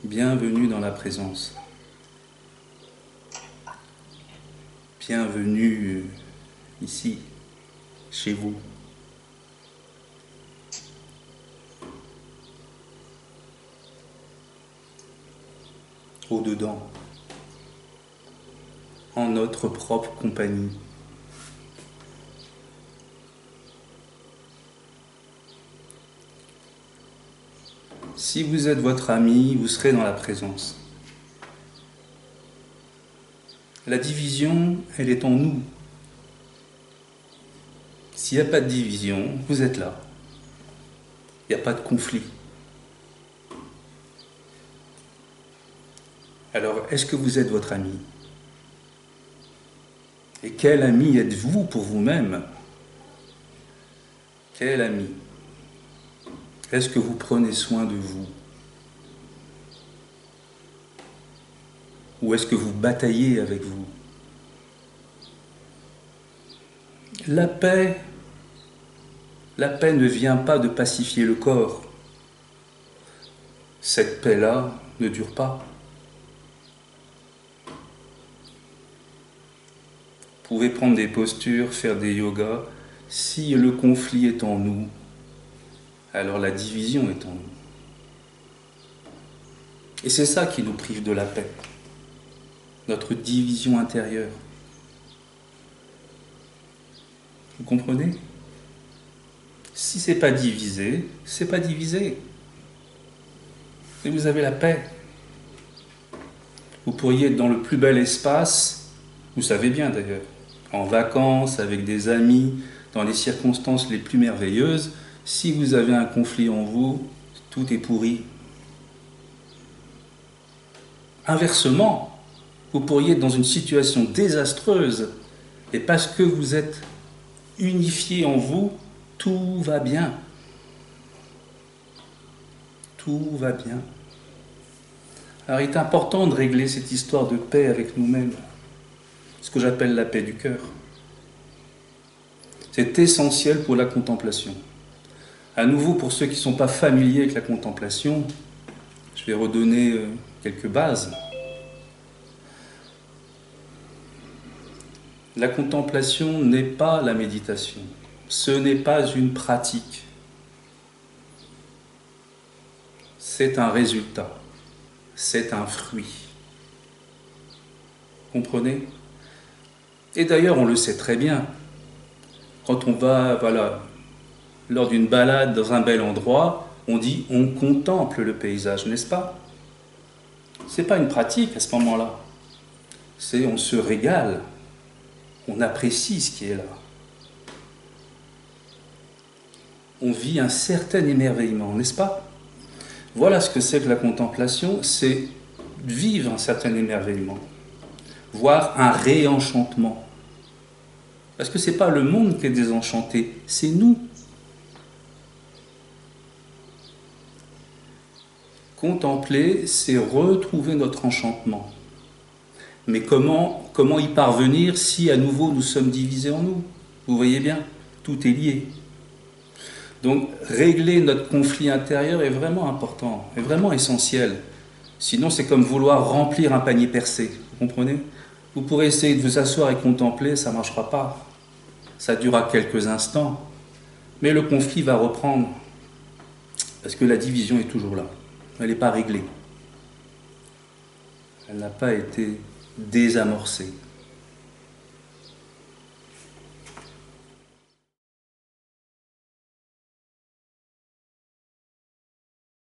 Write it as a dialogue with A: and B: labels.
A: Bienvenue dans la présence. Bienvenue ici, chez vous. Au-dedans, en notre propre compagnie. Si vous êtes votre ami, vous serez dans la présence. La division, elle est en nous. S'il n'y a pas de division, vous êtes là. Il n'y a pas de conflit. Alors, est-ce que vous êtes votre ami? Et quel ami êtes-vous pour vous-même? Quel ami? Est-ce que vous prenez soin de vous? Ou est-ce que vous bataillez avec vous? La paix ne vient pas de pacifier le corps. Cette paix-là ne dure pas. Vous pouvez prendre des postures, faire des yogas. Si le conflit est en nous, alors la division est en nous. Et c'est ça qui nous prive de la paix. Notre division intérieure. Vous comprenez? Si c'est pas divisé, c'est pas divisé. Et vous avez la paix. Vous pourriez être dans le plus bel espace, vous savez bien d'ailleurs, en vacances, avec des amis, dans les circonstances les plus merveilleuses. Si vous avez un conflit en vous, tout est pourri. Inversement, vous pourriez être dans une situation désastreuse, et parce que vous êtes unifié en vous, tout va bien. Tout va bien. Alors il est important de régler cette histoire de paix avec nous-mêmes, ce que j'appelle la paix du cœur. C'est essentiel pour la contemplation. À nouveau, pour ceux qui ne sont pas familiers avec la contemplation, je vais redonner quelques bases. La contemplation n'est pas la méditation. Ce n'est pas une pratique. C'est un résultat. C'est un fruit. Comprenez? Et d'ailleurs, on le sait très bien. Quand on va, lors d'une balade dans un bel endroit, on dit on contemple le paysage, n'est-ce pas? C'est pas une pratique à ce moment-là. C'est on se régale. On apprécie ce qui est là. On vit un certain émerveillement, n'est-ce pas? Voilà ce que c'est que la contemplation, c'est vivre un certain émerveillement, voire un réenchantement. Parce que ce n'est pas le monde qui est désenchanté, c'est nous. Contempler, c'est retrouver notre enchantement. Mais comment y parvenir si à nouveau nous sommes divisés en nous? Vous voyez bien, tout est lié. Donc régler notre conflit intérieur est vraiment important, est vraiment essentiel. Sinon c'est comme vouloir remplir un panier percé, vous comprenez? Vous pourrez essayer de vous asseoir et contempler, ça ne marchera pas. Ça durera quelques instants, mais le conflit va reprendre. Parce que la division est toujours là, elle n'est pas réglée. Elle n'a pas été désamorcée.